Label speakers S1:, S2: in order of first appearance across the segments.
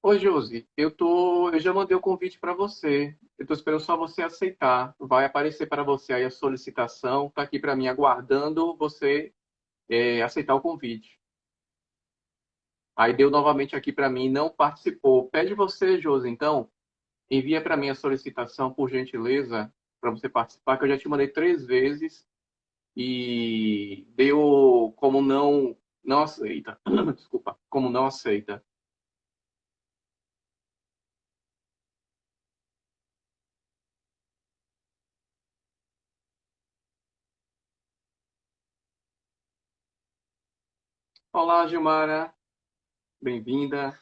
S1: Oi, Josi, eu já mandei o convite para você. Eu estou esperando só você aceitar. Vai aparecer para você aí a solicitação. Está aqui para mim aguardando você aceitar o convite. Aí deu novamente aqui para mim, não participou. Pede você, Josi, então, envia para mim a solicitação, por gentileza, para você participar, que eu já te mandei 3 vezes e deu como não aceita. Desculpa, como não aceita. Olá, Gilmara, bem-vinda.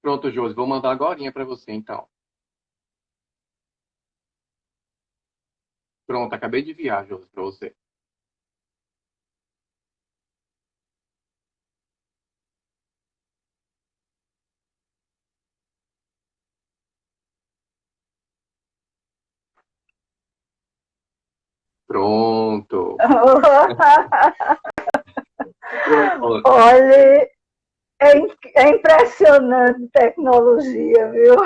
S1: Pronto, Josi, vou mandar agorinha para você, então. Pronto, acabei de enviar, Josi, para você. Pronto. Pronto.
S2: Olha, é impressionante tecnologia, viu?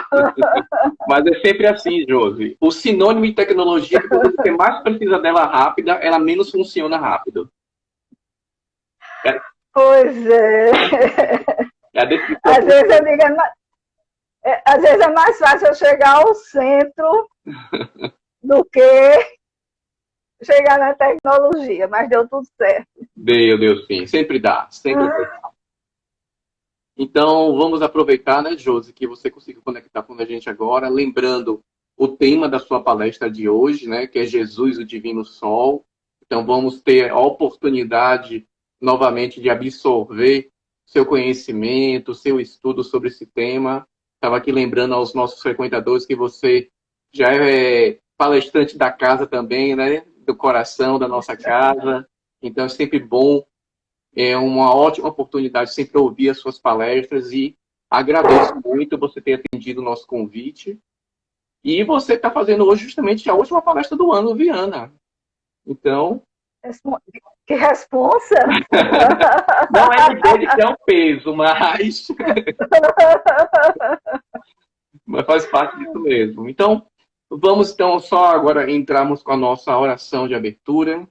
S1: Mas é sempre assim, Josi. O sinônimo de tecnologia é que quando você mais precisa dela rápida, ela menos funciona rápido. É,
S2: Pois é.
S1: é a descrição
S2: Às vezes eu
S1: perfeita.
S2: digo, às vezes é mais fácil eu chegar ao centro do que chegar na tecnologia, mas deu tudo certo.
S1: Deu sim. Sempre dá, sempre dá. Então, vamos aproveitar, né, Josi, que você conseguiu conectar com a gente agora, lembrando o tema da sua palestra de hoje, né, que é Jesus, o Divino Sol. Então, vamos ter a oportunidade, novamente, de absorver seu conhecimento, seu estudo sobre esse tema. Estava aqui lembrando aos nossos frequentadores que você já é palestrante da casa também, né, do coração da nossa casa. Então, é sempre bom, é uma ótima oportunidade sempre ouvir as suas palestras e agradeço muito você ter atendido o nosso convite. E você está fazendo hoje justamente a última palestra do ano, Viana. Então,
S2: Que responsa!
S1: não é dizer que é um peso, mas faz parte disso mesmo. Então, vamos então só agora entrarmos com a nossa oração de abertura.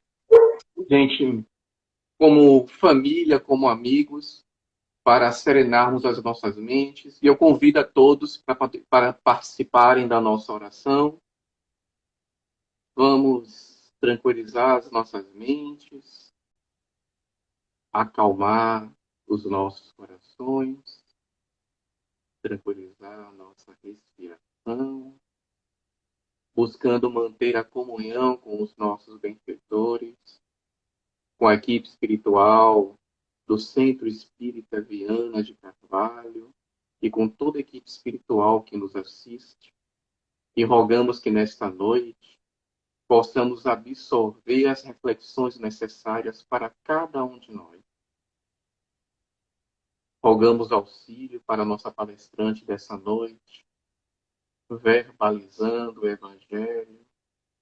S1: Gente, como família, como amigos, para serenarmos as nossas mentes. E eu convido a todos para participarem da nossa oração. Vamos tranquilizar as nossas mentes, acalmar os nossos corações, tranquilizar a nossa respiração, buscando manter a comunhão com os nossos benfeitores, com a equipe espiritual do Centro Espírita Viana de Carvalho e com toda a equipe espiritual que nos assiste. E rogamos que nesta noite possamos absorver as reflexões necessárias para cada um de nós. Rogamos auxílio para a nossa palestrante dessa noite, verbalizando o Evangelho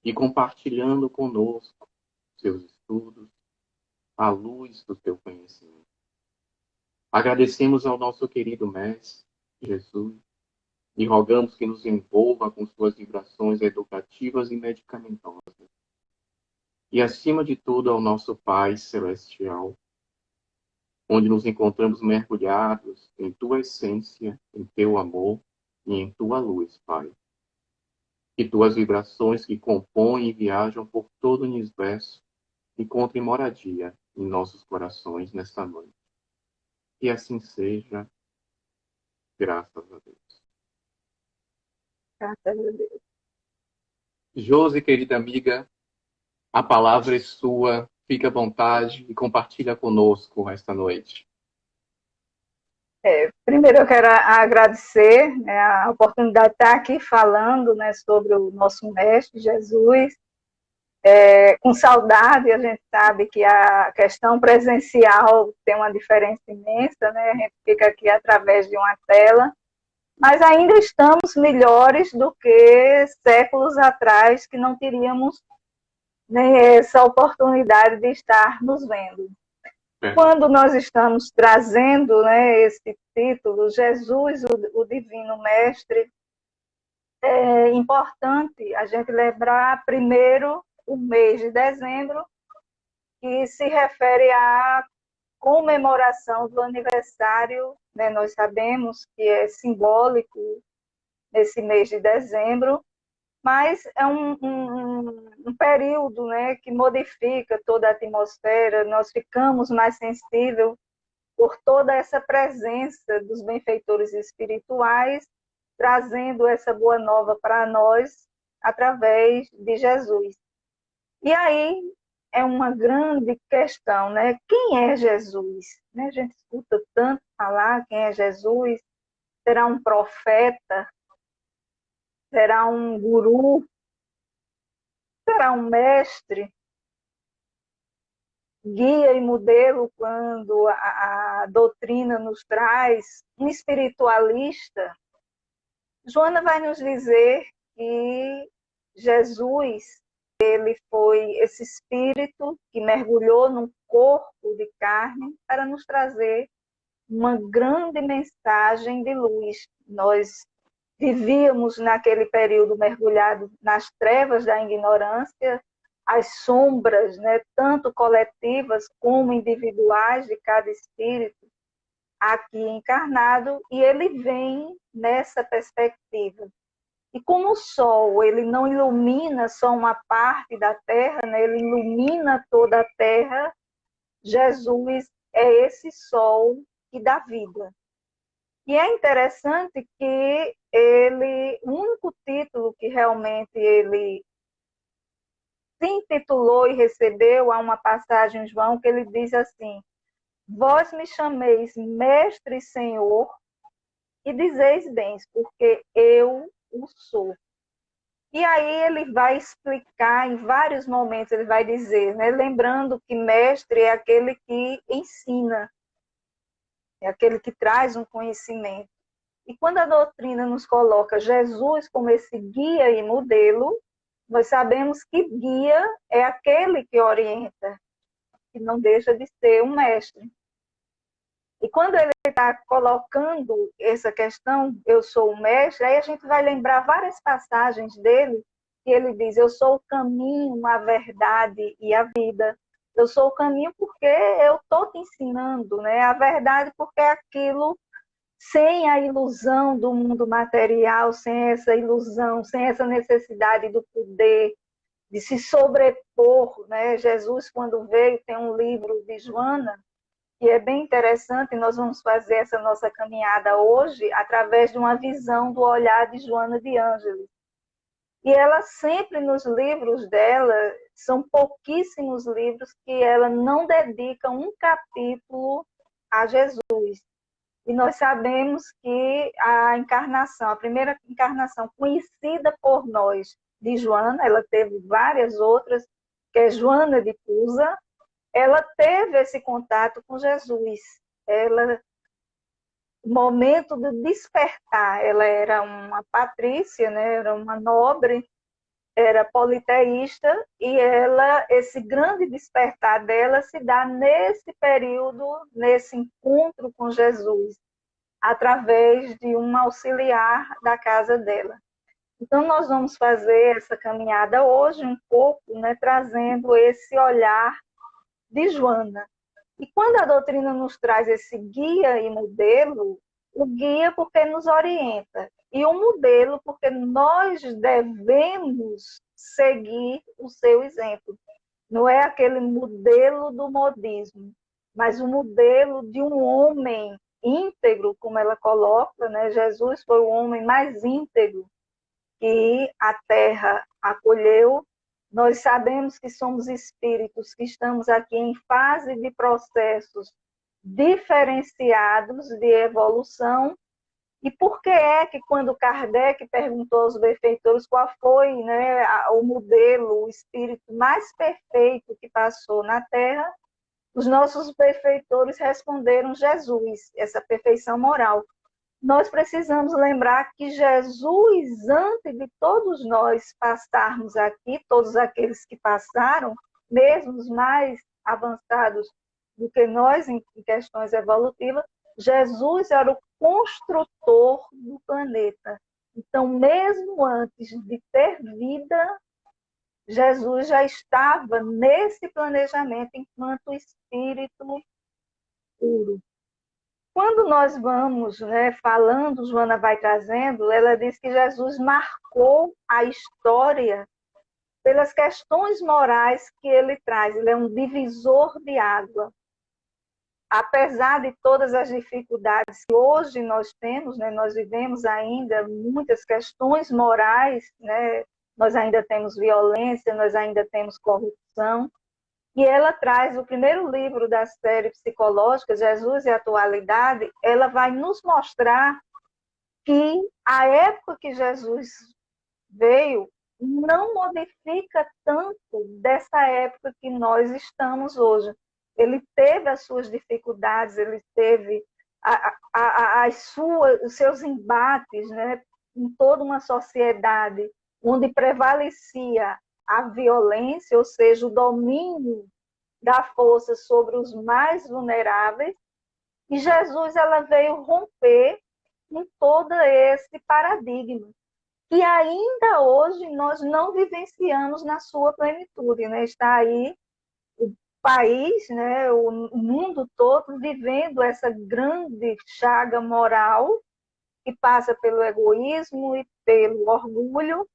S1: e compartilhando conosco seus estudos à luz do teu conhecimento. Agradecemos ao nosso querido Mestre, Jesus, e rogamos que nos envolva com suas vibrações educativas e medicamentosas. E, acima de tudo, ao nosso Pai Celestial, onde nos encontramos mergulhados em Tua essência, em Teu amor e em Tua luz, Pai. Que Tuas vibrações que compõem e viajam por todo o universo encontrem moradia em nossos corações nesta noite. Que assim seja, graças a Deus.
S2: Graças a Deus.
S1: Josi, querida amiga, a palavra é sua. Fique à vontade e compartilha conosco esta noite.
S2: Primeiro eu quero agradecer, né, a oportunidade de estar aqui falando, né, sobre o nosso Mestre Jesus. Com saudade, a gente sabe que a questão presencial tem uma diferença imensa, né? A gente fica aqui através de uma tela, mas ainda estamos melhores do que séculos atrás, que não teríamos nem essa oportunidade de estar nos vendo. quando nós estamos trazendo, né, esse título, Jesus, o Divino Mestre, é importante a gente lembrar primeiro o mês de dezembro, que se refere à comemoração do aniversário, né? Nós sabemos que é simbólico nesse mês de dezembro, mas é um período, né, que modifica toda a atmosfera, nós ficamos mais sensíveis por toda essa presença dos benfeitores espirituais, trazendo essa boa nova para nós através de Jesus. E aí é uma grande questão, né? Quem é Jesus? Né? A gente escuta tanto falar quem é Jesus. Será um profeta? Será um guru? Será um mestre? Guia e modelo quando a doutrina nos traz um espiritualista? Joana vai nos dizer que Jesus, ele foi esse espírito que mergulhou num corpo de carne para nos trazer uma grande mensagem de luz. Nós vivíamos naquele período mergulhado nas trevas da ignorância, as sombras, né, tanto coletivas como individuais de cada espírito aqui encarnado, e ele vem nessa perspectiva. E como o sol, ele não ilumina só uma parte da Terra, né? Ele ilumina toda a Terra, Jesus é esse sol que dá vida. E é interessante que ele, o único título que realmente ele se intitulou e recebeu, há uma passagem em João que ele diz assim: vós me chameis mestre e senhor, e dizeis bem, porque eu o sou. E aí ele vai explicar em vários momentos, ele vai dizer, né, lembrando que mestre é aquele que ensina, é aquele que traz um conhecimento. E quando a doutrina nos coloca Jesus como esse guia e modelo, nós sabemos que guia é aquele que orienta, que não deixa de ser um mestre. E quando ele está colocando essa questão, eu sou o mestre, aí a gente vai lembrar várias passagens dele, que ele diz, eu sou o caminho, a verdade e a vida. Eu sou o caminho porque eu estou te ensinando, né? A verdade porque é aquilo sem a ilusão do mundo material, sem essa ilusão, sem essa necessidade do poder, de se sobrepor, né? Jesus, quando veio, tem um livro de Joana, que é bem interessante, nós vamos fazer essa nossa caminhada hoje através de uma visão do olhar de Joana de Ângeles. E ela sempre, nos livros dela, são pouquíssimos livros que ela não dedica um capítulo a Jesus. E nós sabemos que a encarnação, a primeira encarnação conhecida por nós de Joana, ela teve várias outras, que é Joana de Cusa, ela teve esse contato com Jesus. Ela, momento de despertar, ela era uma patrícia, né? Era uma nobre, era politeísta, e ela, esse grande despertar dela se dá nesse período, nesse encontro com Jesus, através de um auxiliar da casa dela. Então, nós vamos fazer essa caminhada hoje um pouco, né, trazendo esse olhar de Joana. E quando a doutrina nos traz esse guia e modelo, o guia porque nos orienta, e o modelo porque nós devemos seguir o seu exemplo. Não é aquele modelo do modismo, mas o modelo de um homem íntegro, como ela coloca, né? Jesus foi o homem mais íntegro que a terra acolheu. Nós sabemos que somos espíritos que estamos aqui em fase de processos diferenciados de evolução. E por que é que quando Kardec perguntou aos benfeitores qual foi, né, o modelo, o espírito mais perfeito que passou na Terra, os nossos benfeitores responderam Jesus, essa perfeição moral. Nós precisamos lembrar que Jesus, antes de todos nós passarmos aqui, todos aqueles que passaram, mesmo os mais avançados do que nós em questões evolutivas, Jesus era o construtor do planeta. Então, mesmo antes de ter vida, Jesus já estava nesse planejamento enquanto espírito puro. Quando nós vamos, né, falando, Joana vai trazendo, ela diz que Jesus marcou a história pelas questões morais que ele traz. Ele é um divisor de água. Apesar de todas as dificuldades que hoje nós temos, né, nós vivemos ainda muitas questões morais, né, nós ainda temos violência, nós ainda temos corrupção, e ela traz o primeiro livro da série psicológica, Jesus e a Atualidade, ela vai nos mostrar que a época que Jesus veio não modifica tanto dessa época que nós estamos hoje. Ele teve as suas dificuldades, ele teve os seus embates, né, em toda uma sociedade onde prevalecia a violência, ou seja, o domínio da força sobre os mais vulneráveis, e Jesus ela veio romper com todo esse paradigma que ainda hoje nós não vivenciamos na sua plenitude, né? Está aí o país, né, o mundo todo vivendo essa grande chaga moral que passa pelo egoísmo e pelo orgulho,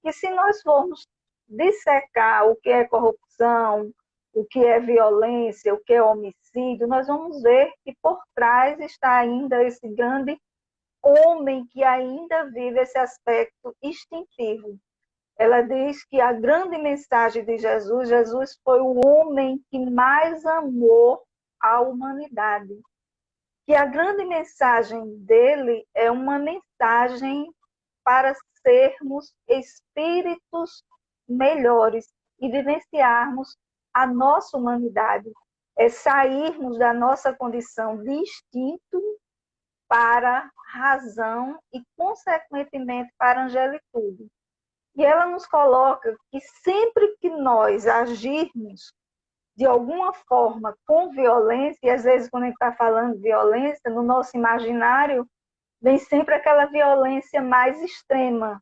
S2: e se nós formos dissecar o que é corrupção, o que é violência, o que é homicídio, nós vamos ver que por trás está ainda esse grande homem que ainda vive esse aspecto instintivo. Ela diz que a grande mensagem de Jesus, Jesus foi o homem que mais amou a humanidade. Que a grande mensagem dele é uma mensagem para sermos espíritos melhores e vivenciarmos a nossa humanidade. É sairmos da nossa condição de instinto para razão e, consequentemente, para a angelitude. E ela nos coloca que sempre que nós agirmos de alguma forma com violência, e às vezes quando a gente está falando de violência, no nosso imaginário, vem sempre aquela violência mais extrema.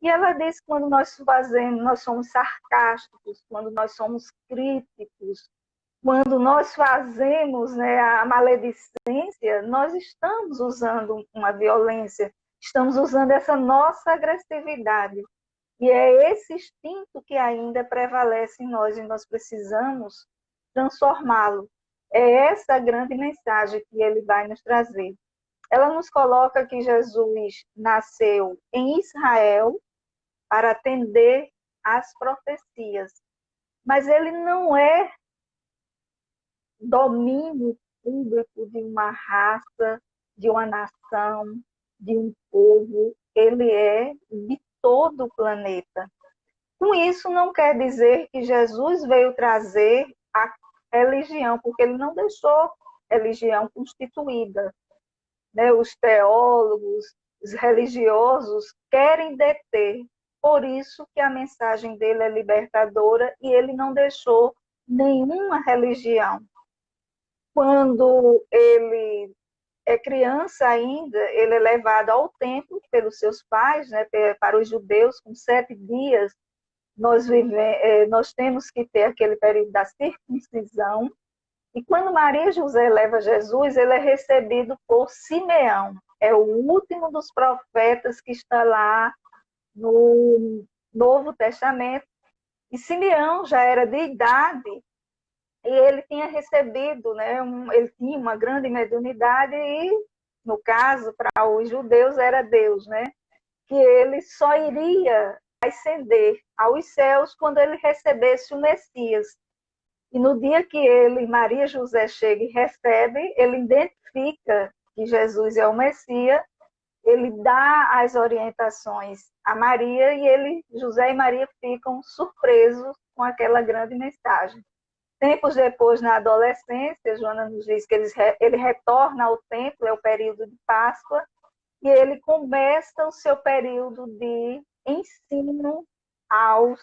S2: E ela diz que quando nós fazemos, nós somos sarcásticos, quando nós somos críticos, quando nós fazemos, né, a maledicência, nós estamos usando uma violência, estamos usando essa nossa agressividade. E é esse instinto que ainda prevalece em nós e nós precisamos transformá-lo. É essa a grande mensagem que ele vai nos trazer. Ela nos coloca que Jesus nasceu em Israel para atender às profecias, mas ele não é domínio público de uma raça, de uma nação, de um povo, ele é de todo o planeta. Com isso, não quer dizer que Jesus veio trazer a religião, porque ele não deixou religião constituída. Né? Os teólogos, os religiosos querem deter. Por isso que a mensagem dele é libertadora e ele não deixou nenhuma religião. Quando ele é criança ainda, ele é levado ao templo pelos seus pais, né, para os judeus, com 7 dias, nós temos que ter aquele período da circuncisão, e quando Maria e José leva Jesus, ele é recebido por Simeão, é o último dos profetas que está lá no Novo Testamento, e Simeão já era de idade, e ele tinha recebido, né, ele tinha uma grande mediunidade e, no caso, para os judeus era Deus, né, que ele só iria ascender aos céus quando ele recebesse o Messias. E no dia que ele, Maria e José, chega e recebe, ele identifica que Jesus é o Messias, ele dá as orientações a Maria e José e Maria ficam surpresos com aquela grande mensagem. Tempos depois, na adolescência, Joana nos diz que ele retorna ao templo, é o período de Páscoa, e ele começa o seu período de ensino aos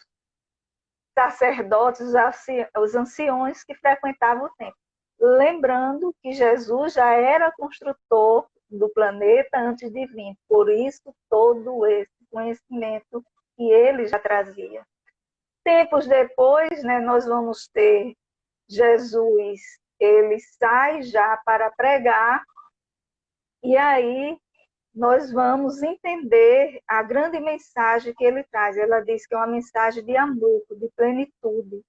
S2: sacerdotes, os anciões que frequentavam o templo. lembrando que Jesus já era construtor do planeta antes de vir, por isso todo esse conhecimento que ele já trazia. Tempos depois, né, nós vamos ter Jesus, ele sai já para pregar, e aí nós vamos entender a grande mensagem que ele traz. Ela diz que é uma mensagem de amor, de plenitude.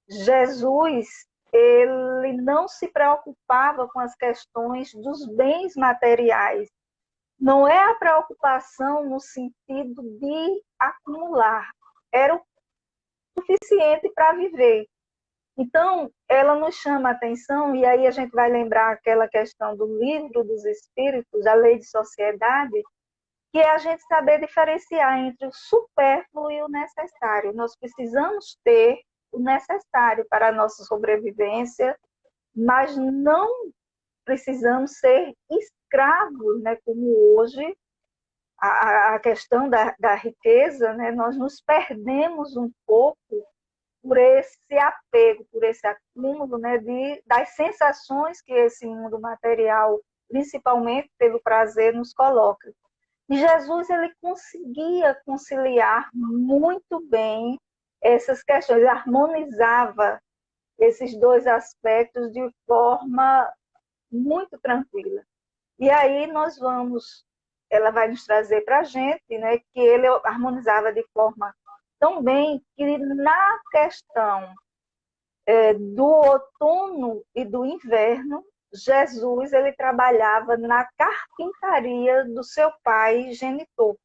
S2: Jesus, ele não se preocupava com as questões dos bens materiais. Não é a preocupação no sentido de acumular. Era o suficiente para viver. Então, ela nos chama a atenção, e aí a gente vai lembrar aquela questão do livro dos espíritos, a lei de sociedade, que é a gente saber diferenciar entre o supérfluo e o necessário. Nós precisamos ter o necessário para a nossa sobrevivência, mas não precisamos ser escravos, né, como hoje, a questão da riqueza, né, nós nos perdemos um pouco por esse apego, por esse acúmulo, né, das sensações que esse mundo material, principalmente pelo prazer, nos coloca. E Jesus, ele conseguia conciliar muito bem essas questões, ele harmonizava esses dois aspectos de forma muito tranquila. E aí ela vai nos trazer para a gente, né, que ele harmonizava de forma tão bem que na questão do outono e do inverno, Jesus ele trabalhava na carpintaria do seu pai genitor.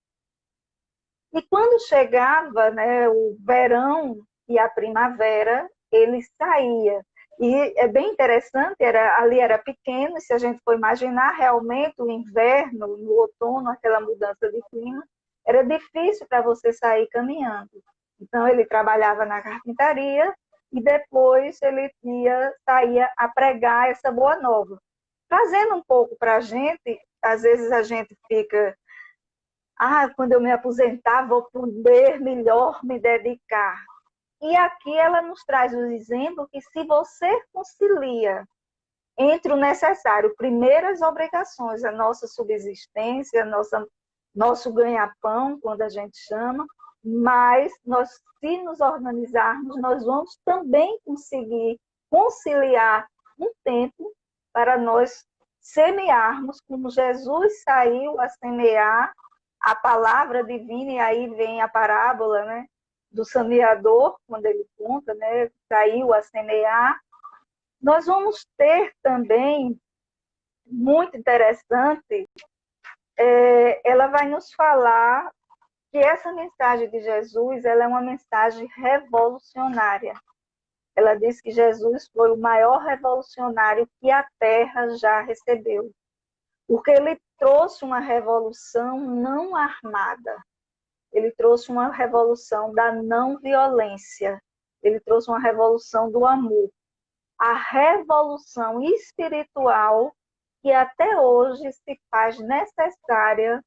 S2: E quando chegava, né, o verão e a primavera, ele saía. E é bem interessante, ali era pequeno, e se a gente for imaginar realmente o inverno, no outono, aquela mudança de clima, era difícil para você sair caminhando. Então, ele trabalhava na carpintaria e depois ele saía a pregar essa boa nova. Trazendo um pouco para a gente, às vezes a gente fica, quando eu me aposentar, vou poder melhor me dedicar. E aqui ela nos traz o exemplo que se você concilia entre o necessário, primeiras obrigações, a nossa subsistência, nosso ganha-pão, quando a gente chama, mas se nos organizarmos, nós vamos também conseguir conciliar um tempo para nós semearmos, como Jesus saiu a semear a palavra divina, e aí vem a parábola, né, do semeador, quando ele conta, né, saiu a semear. Nós vamos ter também, muito interessante, ela vai nos falar que essa mensagem de Jesus ela é uma mensagem revolucionária. Ela diz que Jesus foi o maior revolucionário que a Terra já recebeu, porque ele trouxe uma revolução não armada, ele trouxe uma revolução da não violência, ele trouxe uma revolução do amor, a revolução espiritual que até hoje se faz necessária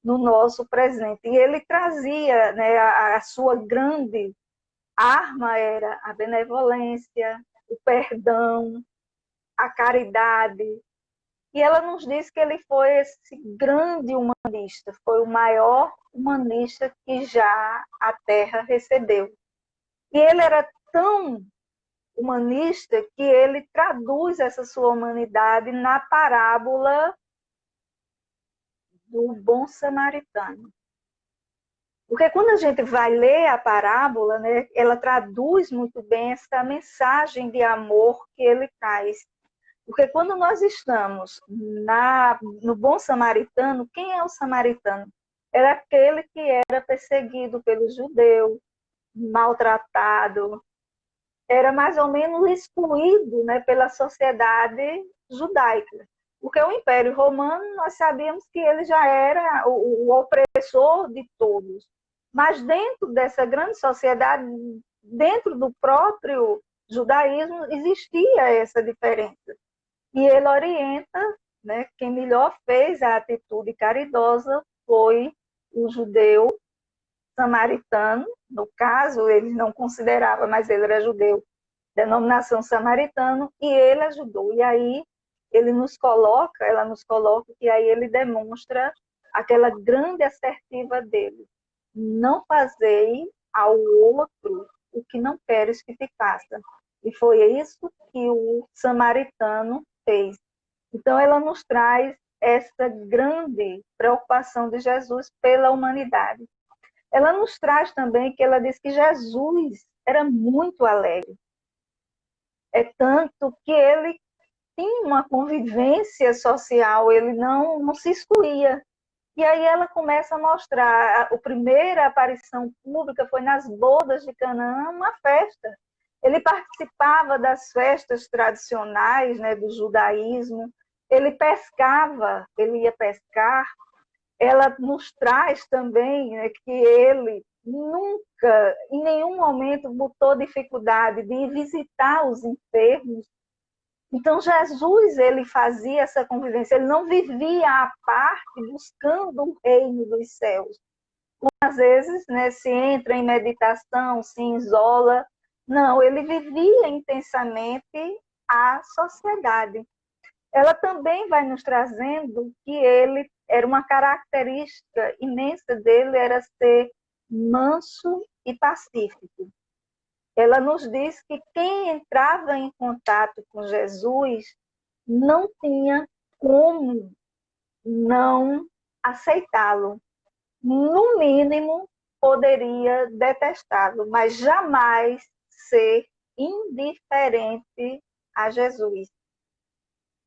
S2: no nosso presente. E ele trazia, né, a sua grande arma era a benevolência, o perdão, a caridade. E ela nos diz que ele foi esse grande humanista, foi o maior humanista que já a Terra recebeu. E ele era tão humanista que ele traduz essa sua humanidade na parábola do bom samaritano. Porque quando a gente vai ler a parábola, né, ela traduz muito bem essa mensagem de amor que ele traz. Porque quando nós estamos no bom samaritano, quem é o samaritano? Era aquele que era perseguido pelo judeu, maltratado, era mais ou menos excluído, né, pela sociedade judaica. Porque o Império Romano, nós sabíamos que ele já era o opressor de todos. Mas dentro dessa grande sociedade, dentro do próprio judaísmo, existia essa diferença. E ele orienta, né, quem melhor fez a atitude caridosa foi o judeu samaritano, no caso, ele não considerava, mas ele era judeu, denominação samaritano, e ele ajudou. E aí ela nos coloca, e aí ele demonstra aquela grande assertiva dele. Não fazei ao outro o que não queres que te faça. E foi isso que o samaritano fez. Então, ela nos traz essa grande preocupação de Jesus pela humanidade. Ela nos traz também que ela diz que Jesus era muito alegre. É tanto que ele tinha uma convivência social, ele não se excluía. E aí ela começa a mostrar, a primeira aparição pública foi nas bodas de Canaã, uma festa. Ele participava das festas tradicionais, né, do judaísmo, ele pescava, ele ia pescar. Ela nos traz também, né, que ele nunca, em nenhum momento, botou dificuldade de ir visitar os enfermos. Então, Jesus, ele fazia essa convivência, ele não vivia à parte buscando o reino dos céus. Às vezes, né, se entra em meditação, se isola. Não, ele vivia intensamente a sociedade. Ela também vai nos trazendo que ele era uma característica imensa dele, era ser manso e pacífico. Ela nos diz que quem entrava em contato com Jesus não tinha como não aceitá-lo. No mínimo, poderia detestá-lo, mas jamais ser indiferente a Jesus.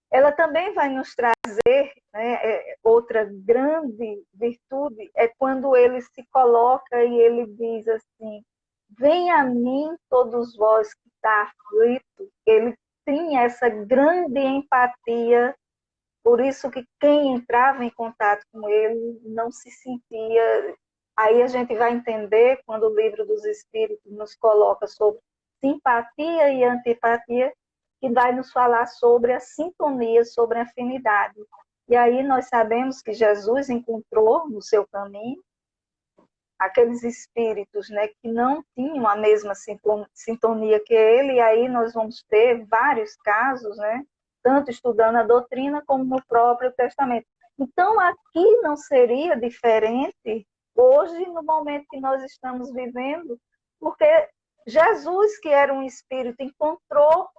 S2: Ela também vai nos trazer, né, outra grande virtude, é quando ele se coloca e ele diz assim: venha a mim todos vós que está aflito. Ele tinha essa grande empatia, por isso que quem entrava em contato com ele não se sentia... Aí a gente vai entender, quando o Livro dos Espíritos nos coloca sobre simpatia e antipatia, que vai nos falar sobre a sintonia, sobre a afinidade. E aí nós sabemos que Jesus encontrou no seu caminho aqueles espíritos, né, que não tinham a mesma sintonia que ele, e aí nós vamos ter vários casos, né, tanto estudando a doutrina como no próprio Testamento. Então, aqui não seria diferente hoje, no momento que nós estamos vivendo, porque Jesus, que era um espírito, encontrou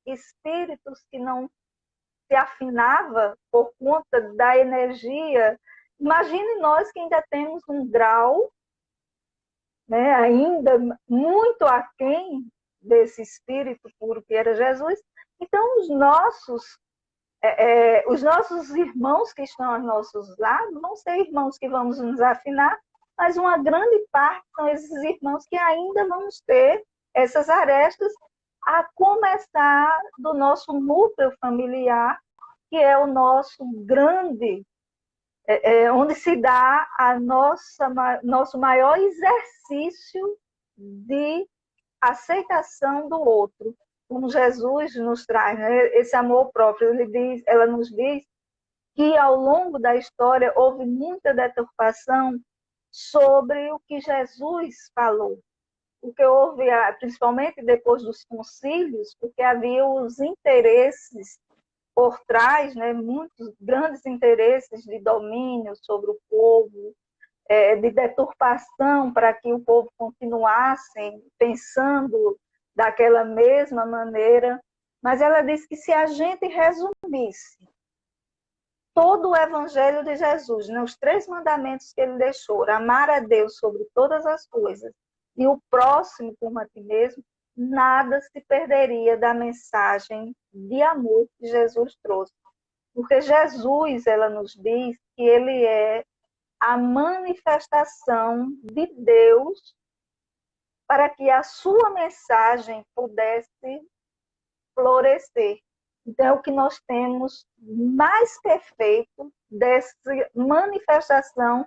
S2: espíritos que não se afinava por conta da energia. Imagine nós que ainda temos um grau, né, ainda muito aquém desse espírito puro que era Jesus. Então, os nossos irmãos que estão aos nossos lados vão ser irmãos que vamos nos afinar, mas uma grande parte são esses irmãos que ainda vamos ter essas arestas, a começar do nosso núcleo familiar, que é o nosso grande, onde se dá nosso maior exercício de aceitação do outro, como Jesus nos traz, né? Esse amor próprio. Ela nos diz que ao longo da história houve muita deturpação sobre o que Jesus falou, porque houve, principalmente depois dos concílios, porque havia os interesses por trás, né, muitos grandes interesses de domínio sobre o povo, de deturpação para que o povo continuasse pensando daquela mesma maneira. Mas ela diz que se a gente resumisse todo o evangelho de Jesus, né, os 3 mandamentos que ele deixou, amar a Deus sobre todas as coisas e o próximo como a ti mesmo, nada se perderia da mensagem de amor que Jesus trouxe. Porque Jesus, ela nos diz que ele é a manifestação de Deus para que a sua mensagem pudesse florescer. Então, é o que nós temos mais perfeito dessa manifestação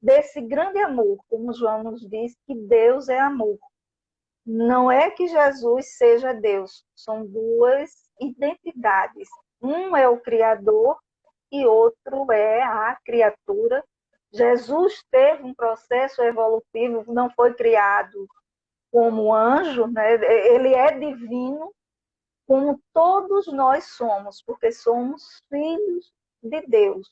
S2: desse grande amor, como João nos diz, que Deus é amor. Não é que Jesus seja Deus, são 2 identidades. Um é o Criador e outro é a criatura. Jesus teve um processo evolutivo, não foi criado como anjo, né? Ele é divino, como todos nós somos, porque somos filhos de Deus.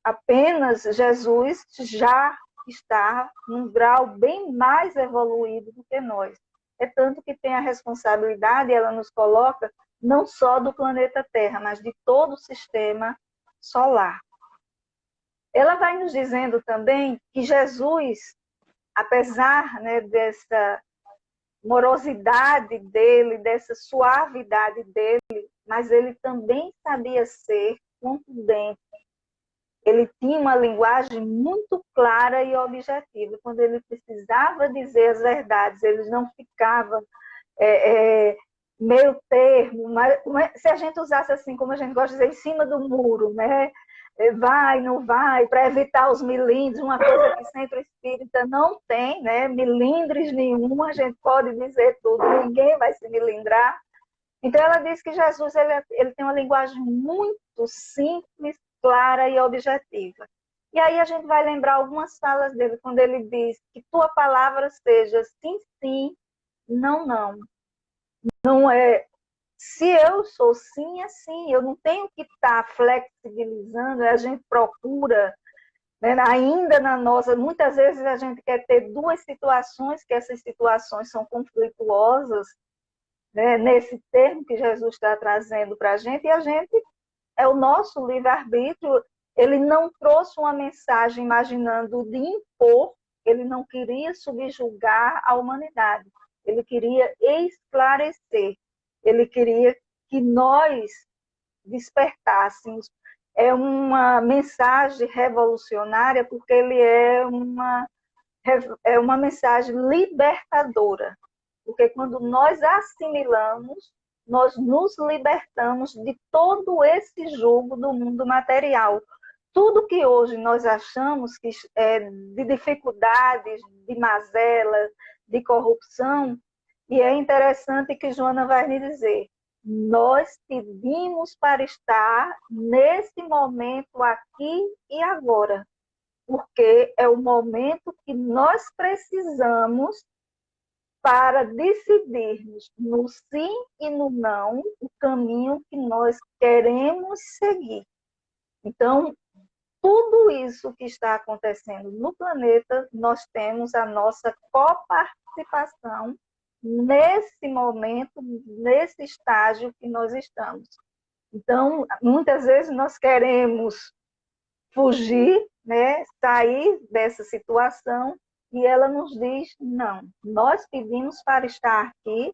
S2: Apenas Jesus já está num grau bem mais evoluído do que nós. É tanto que tem a responsabilidade, ela nos coloca, não só do planeta Terra, mas de todo o sistema solar. Ela vai nos dizendo também que Jesus, apesar, né, dessa morosidade dele, dessa suavidade dele, mas ele também sabia ser contundente. Ele tinha uma linguagem muito clara e objetiva. Quando ele precisava dizer as verdades, ele não ficava meio termo, mas se a gente usasse assim, como a gente gosta de dizer, em cima do muro, né? Vai, não vai, para evitar os milindres, uma coisa que Centro Espírita não tem, né? Milindres nenhum, a gente pode dizer tudo, ninguém vai se milindrar. Então ela diz que Jesus ele tem uma linguagem muito simples, clara e objetiva. E aí a gente vai lembrar algumas falas dele, quando ele diz que tua palavra seja sim, sim, não, não. Não é, se eu sou sim, é sim. Eu não tenho que estar flexibilizando, a gente procura, né, ainda na nossa, muitas vezes a gente quer ter duas situações, que essas situações são conflituosas, né, nesse termo que Jesus está trazendo para a gente é o nosso livre-arbítrio. Ele não trouxe uma mensagem imaginando de impor, ele não queria subjugar a humanidade, ele queria esclarecer, ele queria que nós despertássemos. É uma mensagem revolucionária porque ele é uma mensagem libertadora. Porque quando nós assimilamos, nós nos libertamos de todo esse jugo do mundo material. Tudo que hoje nós achamos que é de dificuldades, de mazelas, de corrupção, e é interessante que Joana vai me dizer, nós pedimos para estar nesse momento aqui e agora, porque é o momento que nós precisamos para decidirmos no sim e no não o caminho que nós queremos seguir. Então, tudo isso que está acontecendo no planeta, nós temos a nossa coparticipação nesse momento, nesse estágio que nós estamos. Então, muitas vezes nós queremos fugir, né, sair dessa situação, e ela nos diz, não, nós pedimos para estar aqui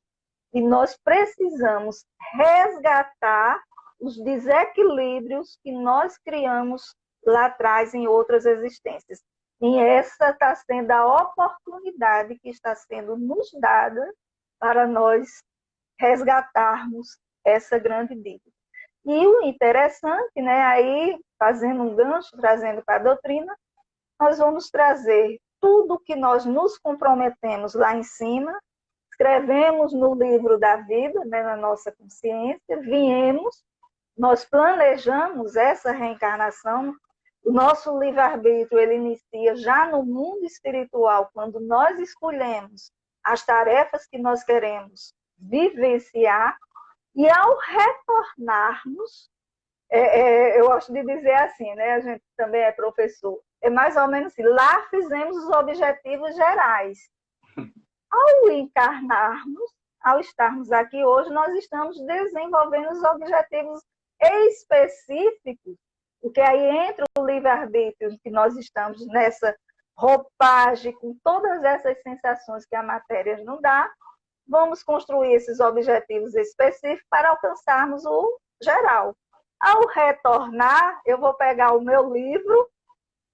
S2: e nós precisamos resgatar os desequilíbrios que nós criamos lá atrás em outras existências. E essa está sendo a oportunidade que está sendo nos dada para nós resgatarmos essa grande dívida. E o interessante, né, aí, fazendo um gancho, trazendo para a doutrina, nós vamos trazer tudo que nós nos comprometemos lá em cima, escrevemos no livro da vida, né, na nossa consciência, viemos, nós planejamos essa reencarnação, o nosso livre-arbítrio, ele inicia já no mundo espiritual, quando nós escolhemos as tarefas que nós queremos vivenciar, e ao retornarmos, eu gosto de dizer assim, né? A gente também é professor, é mais ou menos assim, lá fizemos os objetivos gerais. Ao encarnarmos, ao estarmos aqui hoje, nós estamos desenvolvendo os objetivos específicos, porque aí entra o livre-arbítrio, que nós estamos nessa roupagem, com todas essas sensações que a matéria não dá, vamos construir esses objetivos específicos para alcançarmos o geral. Ao retornar, eu vou pegar o meu livro,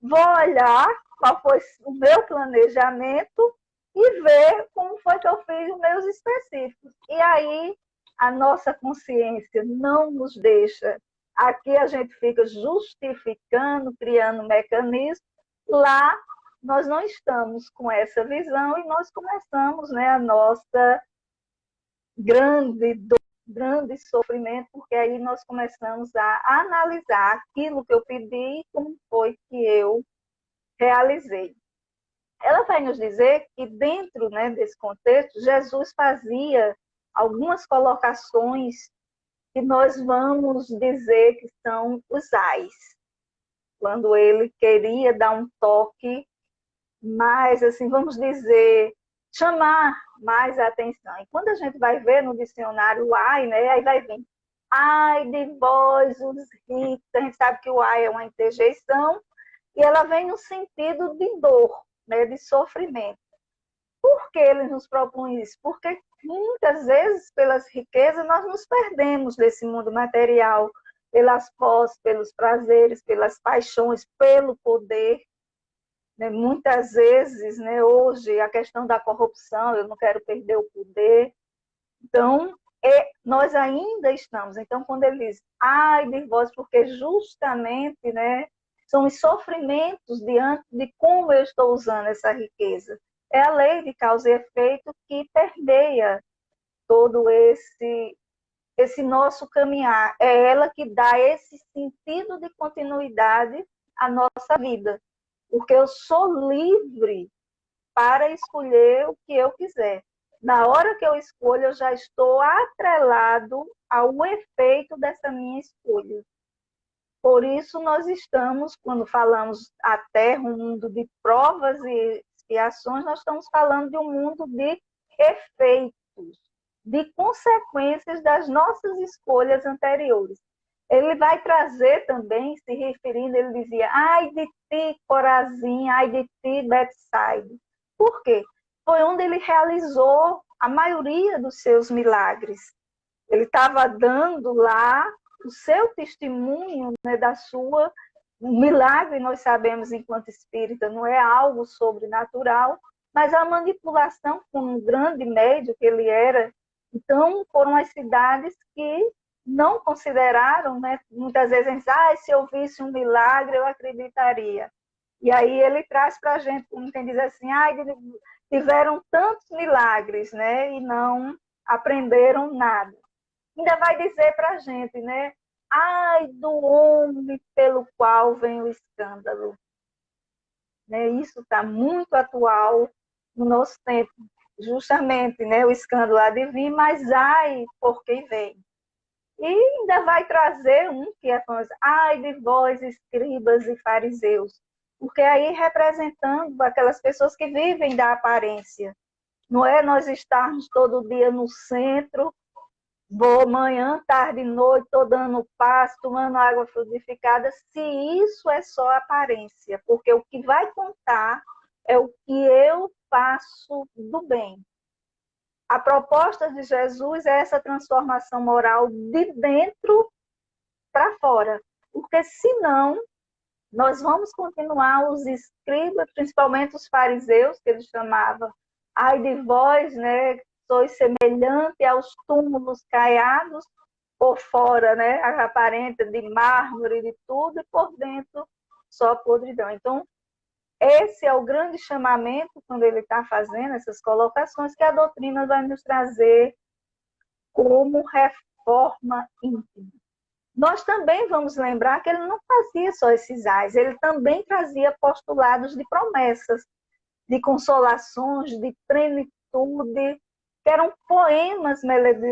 S2: vou olhar qual foi o meu planejamento e ver como foi que eu fiz os meus específicos. E aí, a nossa consciência não nos deixa. Aqui a gente fica justificando, criando mecanismos. Lá, nós não estamos com essa visão e nós começamos, né, a nossa grande dor, grande sofrimento, porque aí nós começamos a analisar aquilo que eu pedi e como foi que eu realizei. ela vai nos dizer que dentro, né, desse contexto, Jesus fazia algumas colocações que nós vamos dizer que são os ais, quando ele queria dar um toque mais, assim, vamos dizer, chamar mais a atenção. E quando a gente vai ver no dicionário o ai, né, aí vai vir, ai de vós, os ricos, a gente sabe que o ai é uma interjeição, e ela vem no sentido de dor, né, de sofrimento. Por que ele nos propõe isso? Porque muitas vezes, pelas riquezas, nós nos perdemos desse mundo material, pelas posses, pelos prazeres, pelas paixões, pelo poder. Né? Muitas vezes, né, hoje, a questão da corrupção, eu não quero perder o poder. Então, nós ainda estamos. Então, quando ele diz, ai de vós, porque justamente, né, são os sofrimentos diante de como eu estou usando essa riqueza. É a lei de causa e efeito que permeia todo esse nosso caminhar. É ela que dá esse sentido de continuidade à nossa vida. Porque eu sou livre para escolher o que eu quiser. Na hora que eu escolho, eu já estou atrelado ao efeito dessa minha escolha. Por isso, nós estamos, quando falamos a Terra, um mundo de provas e expiações, nós estamos falando de um mundo de efeitos, de consequências das nossas escolhas anteriores. Ele vai trazer também, se referindo, ele dizia, ai de ti, Corazim, ai de ti, Betsaida. Por quê? Foi onde ele realizou a maioria dos seus milagres. Ele estava dando lá o seu testemunho, né, da sua milagre, nós sabemos, enquanto espírita, não é algo sobrenatural, mas a manipulação com um grande médio que ele era. Então, foram as cidades que não consideraram, né, muitas vezes, se eu visse um milagre, eu acreditaria. E aí ele traz para a gente, como quem diz assim, tiveram tantos milagres, né, e não aprenderam nada. Ainda vai dizer para a gente, né? Ai do homem pelo qual vem o escândalo. Né? Isso está muito atual no nosso tempo. Justamente, né? O escândalo há de vir, mas ai por quem vem. E ainda vai trazer um que é famoso, ai de vós, escribas e fariseus. Porque aí representando aquelas pessoas que vivem da aparência. Não é nós estarmos todo dia no centro, vou manhã, tarde, noite, estou dando passo, tomando água frutificada, se isso é só aparência, porque o que vai contar é o que eu faço do bem. A proposta de Jesus é essa transformação moral de dentro para fora, porque senão nós vamos continuar os escribas, principalmente os fariseus, que ele chamava, ai de vós, né, sois semelhante aos túmulos caiados, por fora, né, aparenta de mármore, de tudo, e por dentro só podridão. Então, esse é o grande chamamento, quando ele está fazendo essas colocações, que a doutrina vai nos trazer como reforma íntima. Nós também vamos lembrar que ele não fazia só esses ais, ele também trazia postulados de promessas, de consolações, de plenitude, que eram poemas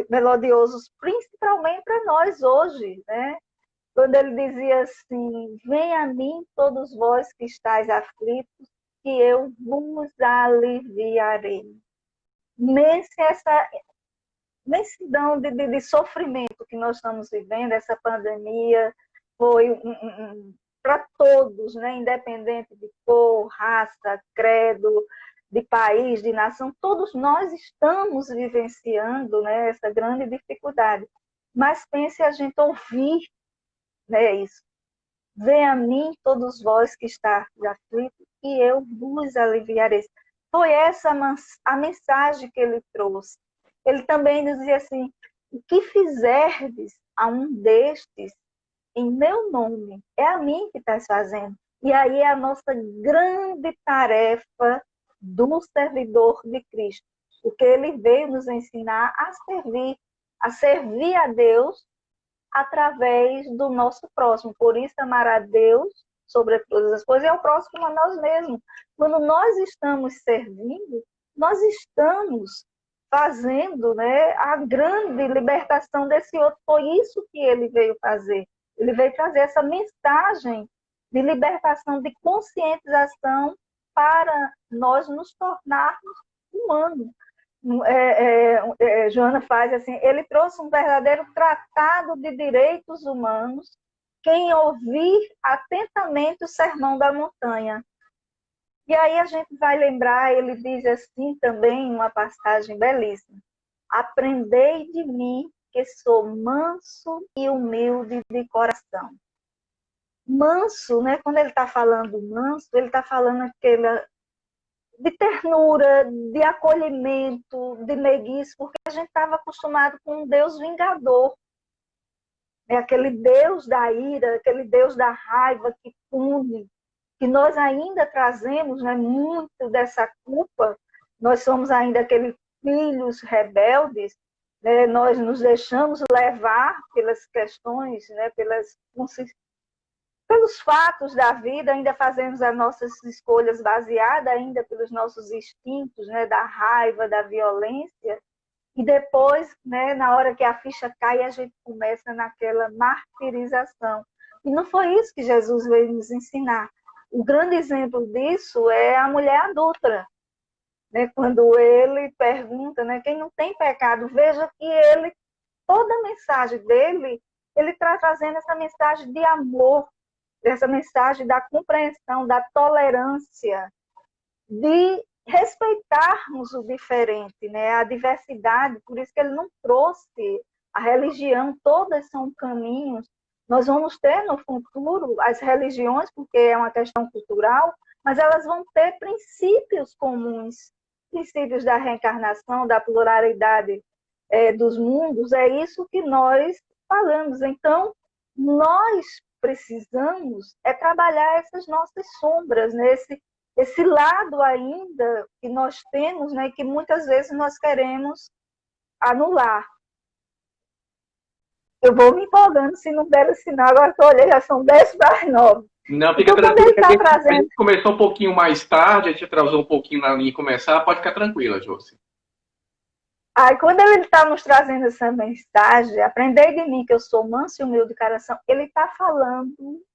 S2: melodiosos, principalmente para nós hoje, né? Quando ele dizia assim, venha a mim todos vós que estáis aflitos, que eu vos aliviarei. Essa imensidão de sofrimento que nós estamos vivendo, essa pandemia foi para todos, né? Independente de cor, raça, credo, de país, de nação, todos nós estamos vivenciando, né, essa grande dificuldade. Mas pense a gente ouvir, né, isso. Venha a mim todos vós que estáis aflitos, e eu vos aliviarei. Foi essa a mensagem que ele trouxe. Ele também dizia assim, o que fizerdes a um destes em meu nome, é a mim que estás fazendo. E aí é a nossa grande tarefa do servidor de Cristo. Porque ele veio nos ensinar a servir a Deus através do nosso próximo. Por isso, amar a Deus sobre todas as coisas, é o próximo a nós mesmos. Quando nós estamos servindo, nós estamos fazendo, né, a grande libertação desse outro. Foi isso que ele veio fazer. Ele veio trazer essa mensagem de libertação, de conscientização para nós nos tornarmos humanos. Joana faz assim, ele trouxe um verdadeiro tratado de direitos humanos, quem ouvir atentamente o Sermão da Montanha. E aí a gente vai lembrar, ele diz assim também, uma passagem belíssima: aprendei de mim, que sou manso e humilde de coração. Manso, né? Quando ele está falando manso, ele está falando aquela de ternura, de acolhimento, de meiguice, porque a gente estava acostumado com um Deus vingador. É aquele Deus da ira, aquele Deus da raiva que pune, que nós ainda trazemos, né, muito dessa culpa. Nós somos ainda aqueles filhos rebeldes, né? Nós nos deixamos levar pelas questões, né, pelos fatos da vida, ainda fazemos as nossas escolhas baseadas ainda pelos nossos instintos, né, da raiva, da violência, e depois, né, na hora que a ficha cai, a gente começa naquela martirização. E não foi isso que Jesus veio nos ensinar. O grande exemplo disso é a mulher adúltera, né, quando ele pergunta, né, quem não tem pecado, veja que ele, toda a mensagem dele, ele está trazendo essa mensagem de amor, essa mensagem da compreensão, da tolerância, de respeitarmos o diferente, né? A diversidade. Por isso que ele não trouxe a religião, todas são caminhos. Nós vamos ter no futuro as religiões, porque é uma questão cultural, mas elas vão ter princípios comuns, princípios da reencarnação, da pluralidade dos mundos. É isso que nós falamos. Então, nós precisamos trabalhar essas nossas sombras, né? Esse lado ainda que nós temos, né, que muitas vezes nós queremos anular. Eu vou me empolgando se não der o sinal, agora que eu olhei, já são 10:09.
S1: Não, fica
S2: então,
S1: tranquila.
S2: A
S1: gente começou um pouquinho mais tarde, a gente atrasou um pouquinho na linha começar, pode ficar tranquila, Josi.
S2: Aí, quando ele está nos trazendo essa mensagem, aprendei de mim que eu sou manso e humilde de coração, ele está falando,